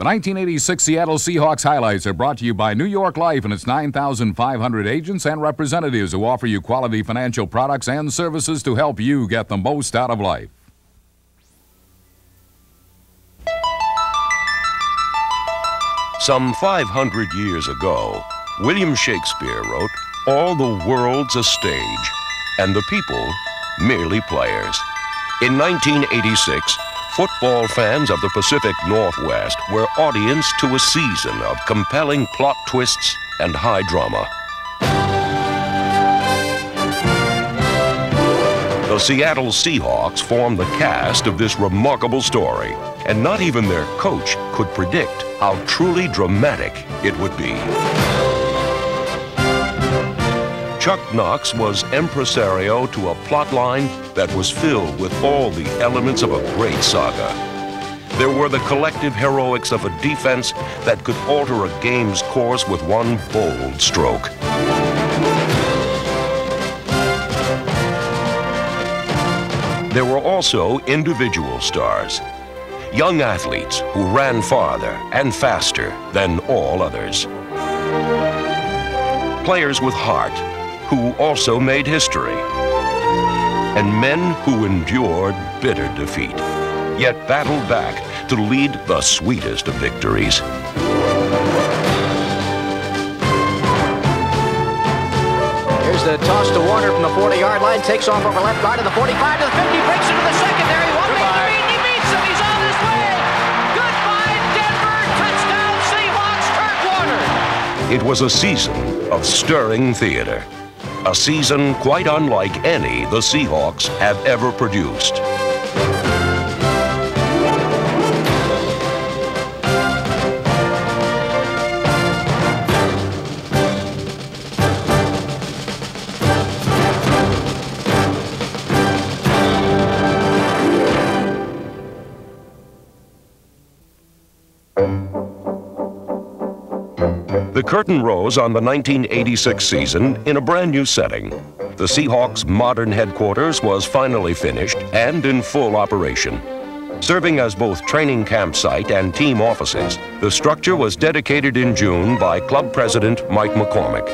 The 1986 Seattle Seahawks highlights are brought to you by New York Life and its 9,500 agents and representatives who offer you quality financial products and services to help you get the most out of life. Some 500 years ago, William Shakespeare wrote, "All the world's a stage, and the people merely players." In 1986, football fans of the Pacific Northwest were audience to a season of compelling plot twists and high drama. The Seattle Seahawks formed the cast of this remarkable story, and not even their coach could predict how truly dramatic it would be. Chuck Knox was impresario to a plotline that was filled with all the elements of a great saga. There were the collective heroics of a defense that could alter a game's course with one bold stroke. There were also individual stars, young athletes who ran farther and faster than all others. Players with heart who also made history, and men who endured bitter defeat, yet battled back to lead the sweetest of victories. Here's the toss to Warner from the 40-yard line, takes off over left guard to the 45 to the 50, breaks into the secondary. He beats him, he's on his way. Goodbye, Denver, touchdown Seahawks, Kurt Warner. It was a season of stirring theater, a season quite unlike any the Seahawks have ever produced. The curtain rose on the 1986 season in a brand new setting. The Seahawks' modern headquarters was finally finished and in full operation. Serving as both training camp site and team offices, the structure was dedicated in June by club president Mike McCormick.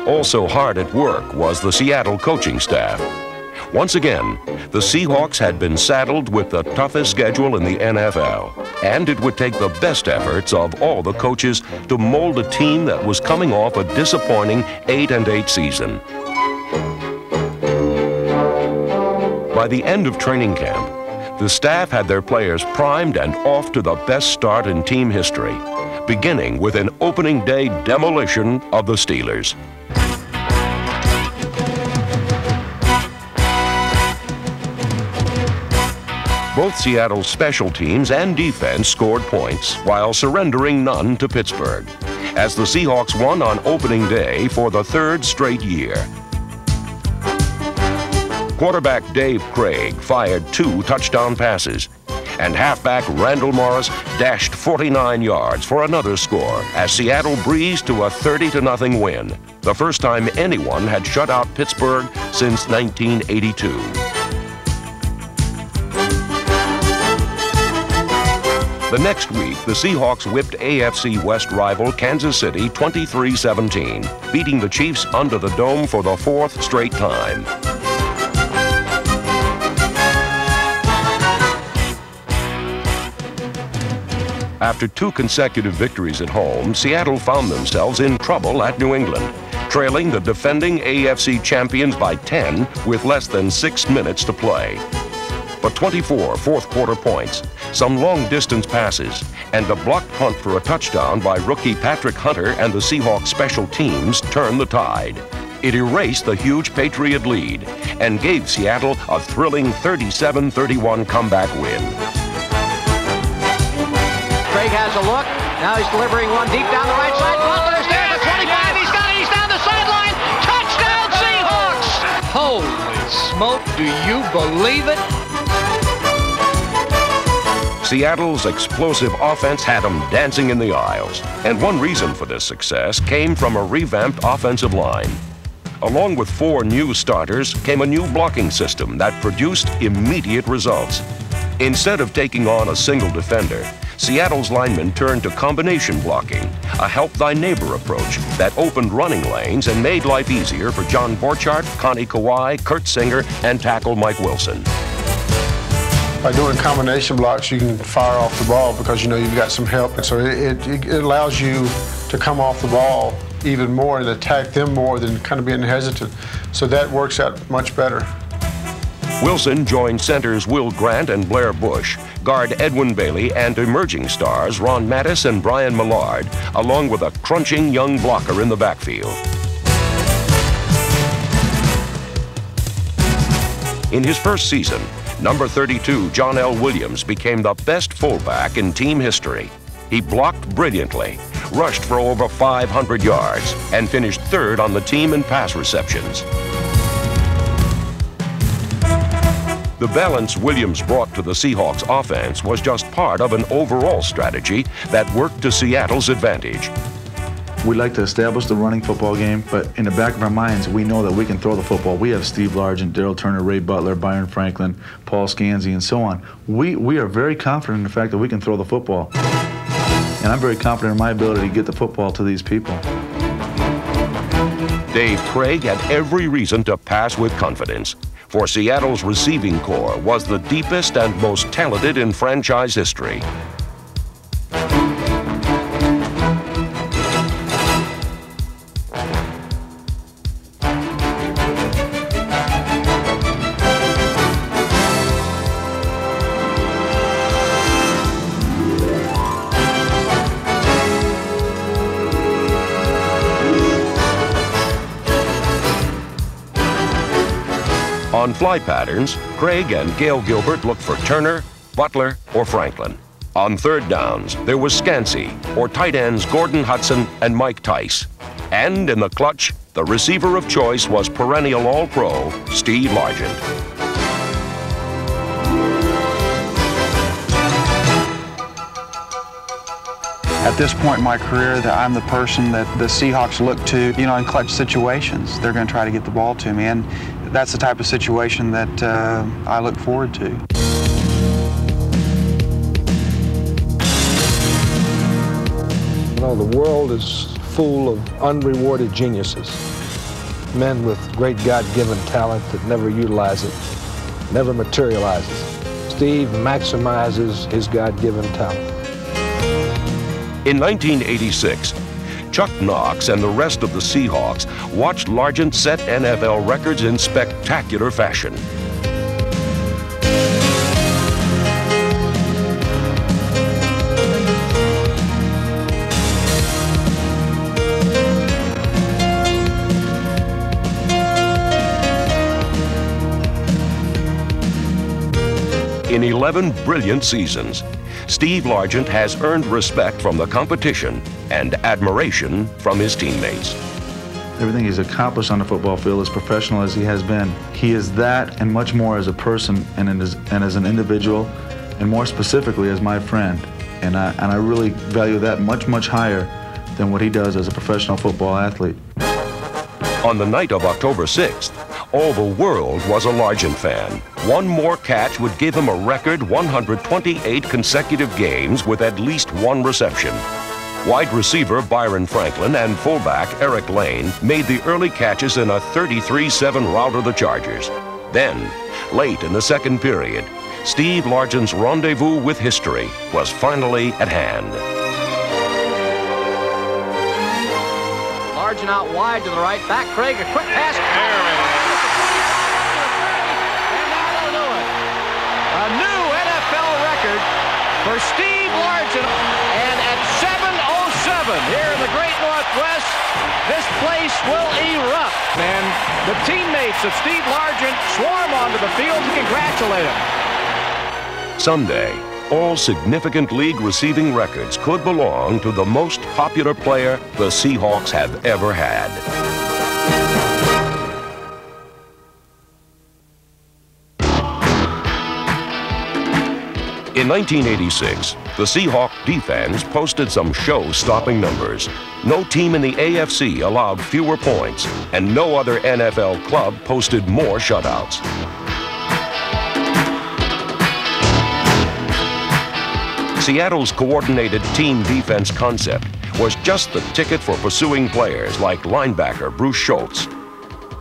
Also hard at work was the Seattle coaching staff. Once again, the Seahawks had been saddled with the toughest schedule in the NFL, and it would take the best efforts of all the coaches to mold a team that was coming off a disappointing 8-8 season. By the end of training camp, the staff had their players primed and off to the best start in team history, beginning with an opening day demolition of the Steelers. Both Seattle's special teams and defense scored points while surrendering none to Pittsburgh, as the Seahawks won on opening day for the third straight year. Quarterback Dave Craig fired 2 touchdown passes, and halfback Randall Morris dashed 49 yards for another score as Seattle breezed to a 30-0 win, the first time anyone had shut out Pittsburgh since 1982. The next week, the Seahawks whipped AFC West rival Kansas City 23-17, beating the Chiefs under the dome for the 4th straight time. After 2 consecutive victories at home, Seattle found themselves in trouble at New England, trailing the defending AFC champions by 10 with less than 6 minutes to play. But 24 fourth-quarter points, some long-distance passes, and a blocked punt for a touchdown by rookie Patrick Hunter and the Seahawks special teams turned the tide. It erased the huge Patriot lead and gave Seattle a thrilling 37-31 comeback win. Craig has a look. Now he's delivering one deep down the right side. Butler's there at 25. He's got it. He's down the sideline. Touchdown, Seahawks! Holy smoke, do you believe it? Seattle's explosive offense had them dancing in the aisles, and one reason for this success came from a revamped offensive line. Along with 4 new starters came a new blocking system that produced immediate results. Instead of taking on a single defender, Seattle's linemen turned to combination blocking, a help-thy-neighbor approach that opened running lanes and made life easier for John Borchardt, Connie Kaye, Kurt Singer, and tackle Mike Wilson. By doing combination blocks, you can fire off the ball because you know you've got some help. And so it allows you to come off the ball even more and attack them more than kind of being hesitant. So that works out much better. Wilson joined centers Will Grant and Blair Bush, guard Edwin Bailey, and emerging stars Ron Mattis and Brian Millard, along with a crunching young blocker in the backfield. In his first season, number 32, John L. Williams, became the best fullback in team history. He blocked brilliantly, rushed for over 500 yards, and finished third on the team in pass receptions. The balance Williams brought to the Seahawks offense was just part of an overall strategy that worked to Seattle's advantage. We like to establish the running football game, but in the back of our minds, we know that we can throw the football. We have Steve Largent, Daryl Turner, Ray Butler, Byron Franklin, Paul Scanzi, and so on. We are very confident in the fact that we can throw the football. And I'm very confident in my ability to get the football to these people. Dave Craig had every reason to pass with confidence, for Seattle's receiving corps was the deepest and most talented in franchise history. On fly patterns, Craig and Gail Gilbert looked for Turner, Butler, or Franklin. On third downs, there was Scanzi, or tight ends Gordon Hudson and Mike Tice. And in the clutch, the receiver of choice was perennial All-Pro Steve Largent. At this point in my career, I'm the person that the Seahawks look to, in clutch situations. They're going to try to get the ball to me, and that's the type of situation that I look forward to. The world is full of unrewarded geniuses, men with great God-given talent that never utilize it, never materializes. Steve maximizes his God-given talent. In 1986, Chuck Knox and the rest of the Seahawks watched Largent set NFL records in spectacular fashion. In 11 brilliant seasons, Steve Largent has earned respect from the competition and admiration from his teammates. Everything he's accomplished on the football field, as professional as he has been, he is that and much more as a person and as an individual, and more specifically as my friend. And I really value that much, much higher than what he does as a professional football athlete. On the night of October 6th, all the world was a Largent fan. One more catch would give him a record 128 consecutive games with at least one reception. Wide receiver Byron Franklin and fullback Eric Lane made the early catches in a 33-7 rout of the Chargers. Then, late in the second period, Steve Largent's rendezvous with history was finally at hand. Largent out wide to the right, back Craig, a quick pass. There it is. And now they'll do it. A new NFL record for Steve Largent. And at 7:07 here in the Great Northwest, this place will erupt. And the teammates of Steve Largent swarm onto the field to congratulate him. Someday, all significant league receiving records could belong to the most popular player the Seahawks have ever had. In 1986, the Seahawk defense posted some show-stopping numbers. No team in the AFC allowed fewer points, and no other NFL club posted more shutouts. Seattle's coordinated team defense concept was just the ticket for pursuing players like linebacker Bruce Schultz.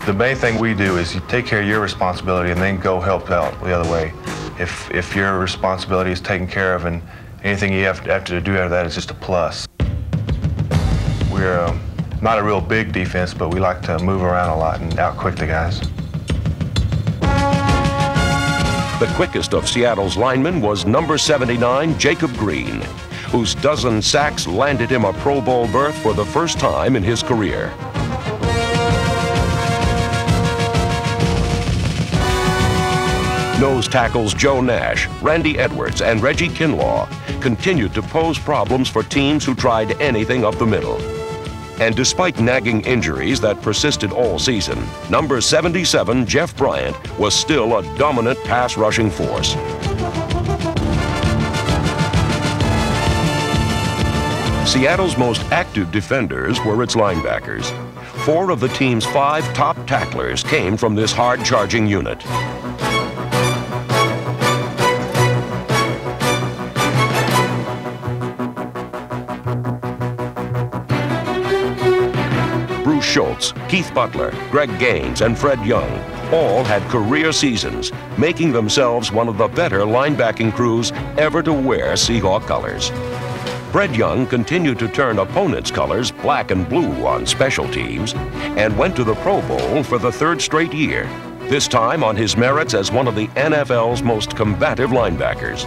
The main thing we do is you take care of your responsibility and then go help out the other way. If your responsibility is taken care of and anything you have to do after that is just a plus. We're not a real big defense, but we like to move around a lot and out-quick the guys. The quickest of Seattle's linemen was number 79, Jacob Green, whose dozen sacks landed him a Pro Bowl berth for the first time in his career. Nose tackles Joe Nash, Randy Edwards, and Reggie Kinlaw continued to pose problems for teams who tried anything up the middle. And despite nagging injuries that persisted all season, number 77, Jeff Bryant, was still a dominant pass rushing force. Seattle's most active defenders were its linebackers. 4 of the team's 5 top tacklers came from this hard-charging unit. Bruce Schultz, Keith Butler, Greg Gaines, and Fred Young all had career seasons, making themselves one of the better linebacking crews ever to wear Seahawk colors. Fred Young continued to turn opponents' colors black and blue on special teams and went to the Pro Bowl for the 3rd straight year, this time on his merits as one of the NFL's most combative linebackers.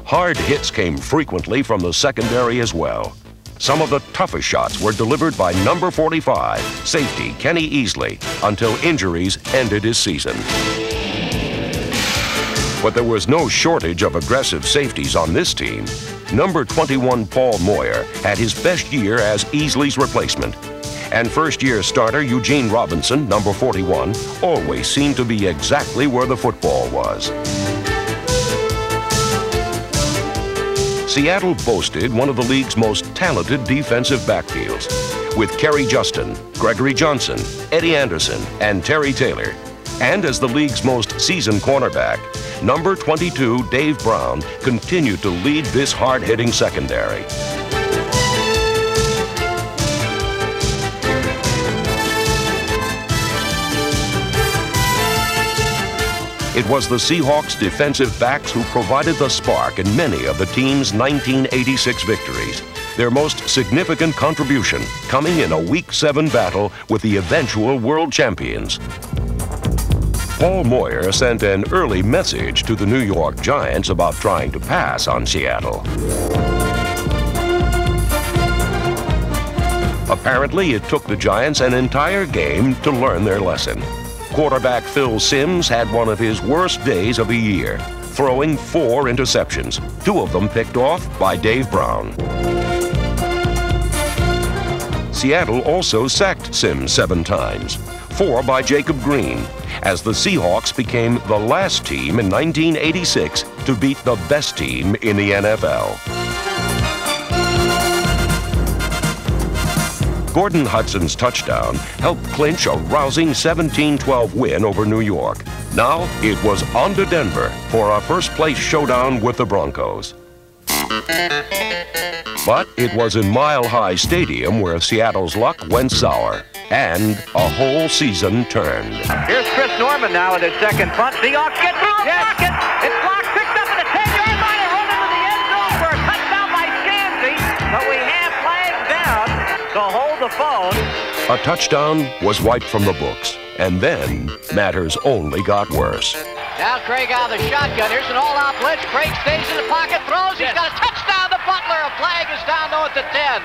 Hard hits came frequently from the secondary as well. Some of the toughest shots were delivered by number 45, safety Kenny Easley, until injuries ended his season. But there was no shortage of aggressive safeties on this team. Number 21, Paul Moyer, had his best year as Easley's replacement. And first-year starter Eugene Robinson, number 41, always seemed to be exactly where the football was. Seattle boasted one of the league's most talented defensive backfields, with Kerry Justin, Gregory Johnson, Eddie Anderson, and Terry Taylor. And as the league's most seasoned cornerback, number 22, Dave Brown, continued to lead this hard-hitting secondary. It was the Seahawks defensive backs who provided the spark in many of the team's 1986 victories, their most significant contribution coming in a Week 7 battle with the eventual world champions. Paul Moyer sent an early message to the New York Giants about trying to pass on Seattle. Apparently, it took the Giants an entire game to learn their lesson. Quarterback Phil Simms had one of his worst days of the year, throwing 4 interceptions, 2 of them picked off by Dave Brown. Seattle also sacked Simms 7 times, 4 by Jacob Green, as the Seahawks became the last team in 1986 to beat the best team in the NFL. Gordon Hudson's touchdown helped clinch a rousing 17-12 win over New York. Now it was on to Denver for a first-place showdown with the Broncos. But it was in Mile High Stadium where Seattle's luck went sour, and a whole season turned. Here's Chris Norman now with his second punt. Seahawks get through the pocket. It's blocked, picked up at the 10-yard line and rolled into the end zone for a touchdown by Scansy. But we have flags down to hold the phone. A touchdown was wiped from the books, and then matters only got worse. Now Craig out of the shotgun. Here's an all-out blitz. Craig stays in the pocket, throws. He's got a touchdown to Butler. A flag is down though at the 10.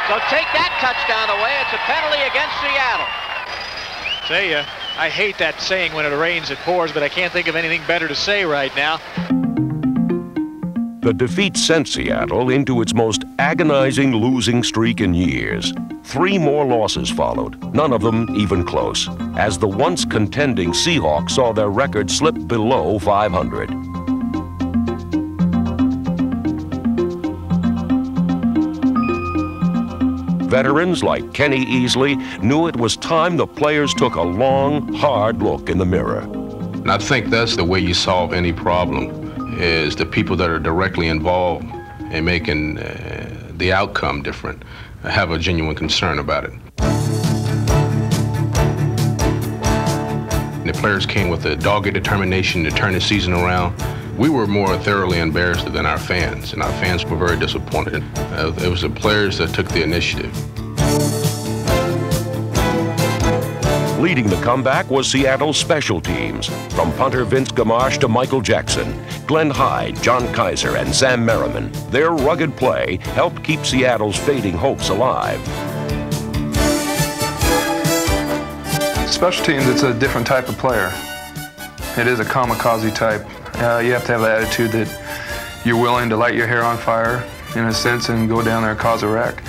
So take that touchdown away. It's a penalty against Seattle. Tell you, I hate that saying when it rains it pours, but I can't think of anything better to say right now. The defeat sent Seattle into its most agonizing losing streak in years. 3 more losses followed, none of them even close, as the once contending Seahawks saw their record slip below 500. Veterans like Kenny Easley knew it was time the players took a long, hard look in the mirror. And I think that's the way you solve any problem, is the people that are directly involved in making the outcome different have a genuine concern about it. The players came with a dogged determination to turn the season around. We were more thoroughly embarrassed than our fans, and our fans were very disappointed. It was the players that took the initiative. Leading the comeback was Seattle's special teams, from punter Vince Gamache to Michael Jackson, Glenn Hyde, John Kaiser, and Sam Merriman. Their rugged play helped keep Seattle's fading hopes alive. Special teams, it's a different type of player. It is a kamikaze type. You have to have the attitude that you're willing to light your hair on fire, in a sense, and go down there and cause a wreck.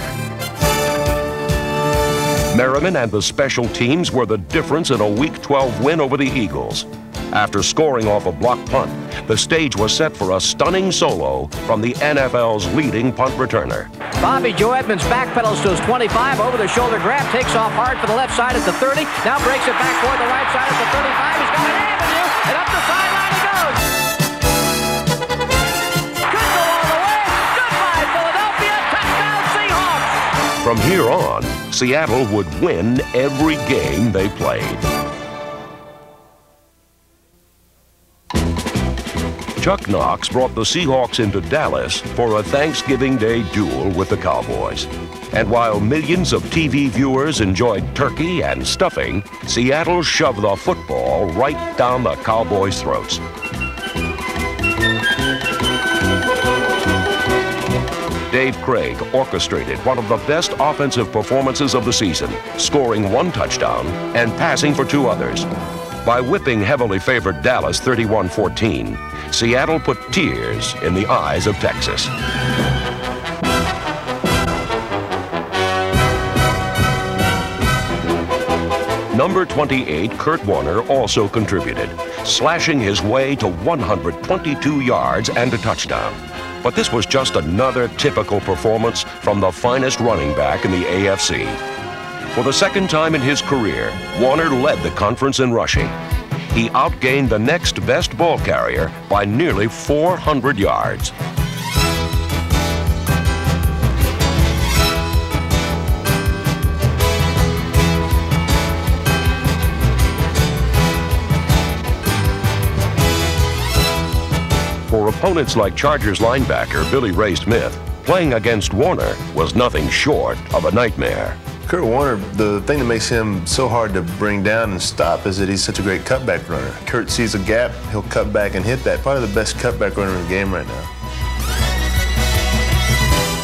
Merriman and the special teams were the difference in a Week 12 win over the Eagles. After scoring off a block punt, the stage was set for a stunning solo from the NFL's leading punt returner. Bobby Joe Edmonds backpedals to his 25, over the shoulder grab, takes off hard for the left side at the 30, now breaks it back toward the right side at the 35. He's got an avenue, and up the sideline he goes. Could go all the way. Goodbye, Philadelphia. Touchdown, Seahawks. From here on, Seattle would win every game they played. Chuck Knox brought the Seahawks into Dallas for a Thanksgiving Day duel with the Cowboys. And while millions of TV viewers enjoyed turkey and stuffing, Seattle shoved the football right down the Cowboys' throats. Dave Craig orchestrated one of the best offensive performances of the season, scoring 1 touchdown and passing for 2 others. By whipping heavily favored Dallas 31-14, Seattle put tears in the eyes of Texas. Number 28, Kurt Warner, also contributed, slashing his way to 122 yards and a touchdown. But this was just another typical performance from the finest running back in the AFC. For the second time in his career, Warner led the conference in rushing. He outgained the next best ball carrier by nearly 400 yards. For opponents like Chargers linebacker Billy Ray Smith, playing against Warner was nothing short of a nightmare. Kurt Warner, the thing that makes him so hard to bring down and stop is that he's such a great cutback runner. Kurt sees a gap, he'll cut back and hit that. Probably the best cutback runner in the game right now.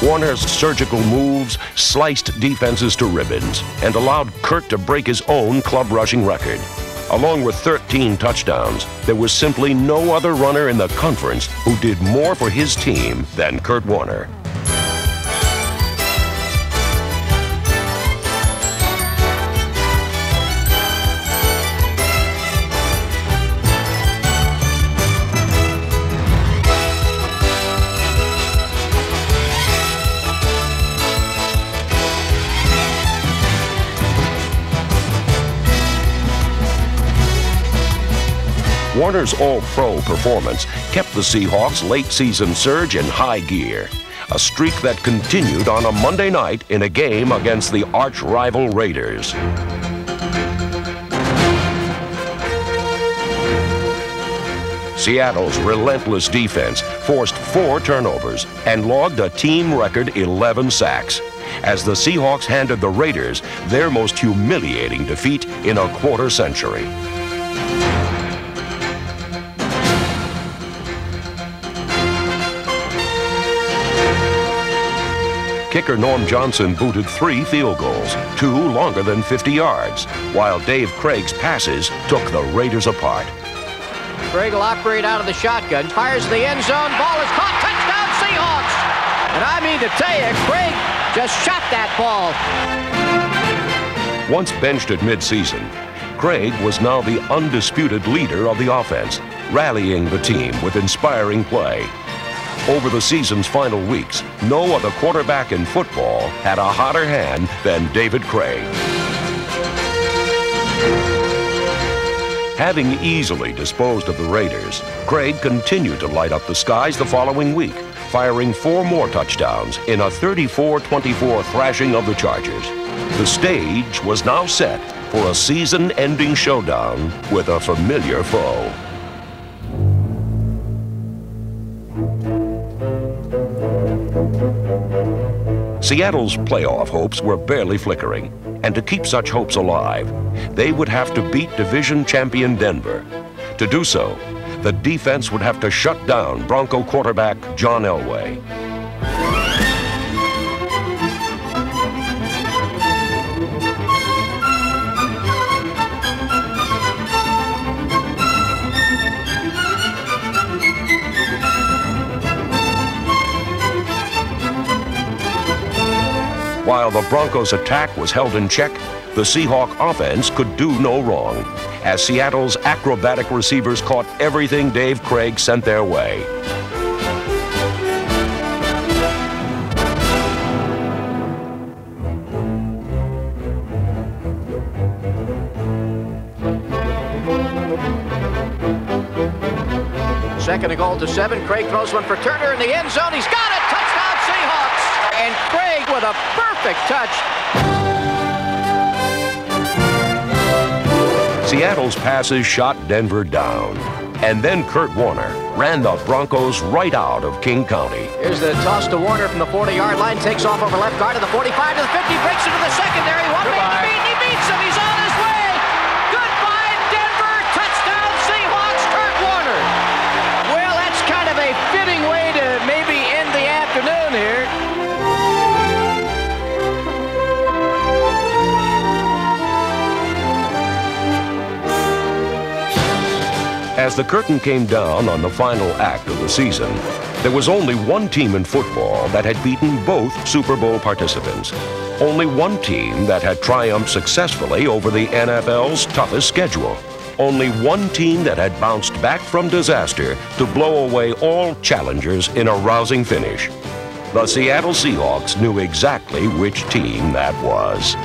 Warner's surgical moves sliced defenses to ribbons and allowed Kurt to break his own club rushing record. Along with 13 touchdowns, there was simply no other runner in the conference who did more for his team than Kurt Warner. Warner's All-Pro performance kept the Seahawks' late-season surge in high gear, a streak that continued on a Monday night in a game against the arch-rival Raiders. Seattle's relentless defense forced 4 turnovers and logged a team record 11 sacks, as the Seahawks handed the Raiders their most humiliating defeat in a quarter century. Kicker Norm Johnson booted 3 field goals, 2 longer than 50 yards, while Dave Craig's passes took the Raiders apart. Craig will operate out of the shotgun, fires the end zone, ball is caught, touchdown Seahawks! And I mean to tell you, Craig just shot that ball. Once benched at midseason, Craig was now the undisputed leader of the offense, rallying the team with inspiring play. Over the season's final weeks, no other quarterback in football had a hotter hand than David Craig. Having easily disposed of the Raiders, Craig continued to light up the skies the following week, firing 4 more touchdowns in a 34-24 thrashing of the Chargers. The stage was now set for a season-ending showdown with a familiar foe. Seattle's playoff hopes were barely flickering, and to keep such hopes alive, they would have to beat division champion Denver. To do so, the defense would have to shut down Bronco quarterback John Elway. While the Broncos' attack was held in check, the Seahawk offense could do no wrong, as Seattle's acrobatic receivers caught everything Dave Craig sent their way. Second and goal to 7. Craig throws one for Turner in the end zone. He's got it. Touchdown Seahawks. And Craig with a perfect touch. Seattle's passes shot Denver down. And then Kurt Warner ran the Broncos right out of King County. Here's the toss to Warner from the 40-yard line. Takes off over left guard to the 45 to the 50. Breaks into the secondary. One man to beat. He beats him. He's on his way. Goodbye, Denver. Touchdown Seahawks. Kurt Warner. Well, that's kind of a fitting way to maybe end the afternoon here. As the curtain came down on the final act of the season, there was only one team in football that had beaten both Super Bowl participants. Only one team that had triumphed successfully over the NFL's toughest schedule. Only one team that had bounced back from disaster to blow away all challengers in a rousing finish. The Seattle Seahawks knew exactly which team that was.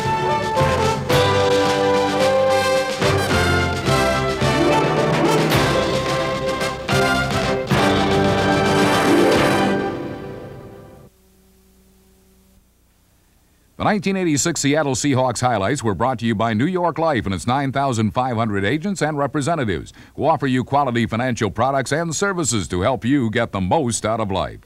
The 1986 Seattle Seahawks highlights were brought to you by New York Life and its 9,500 agents and representatives who offer you quality financial products and services to help you get the most out of life.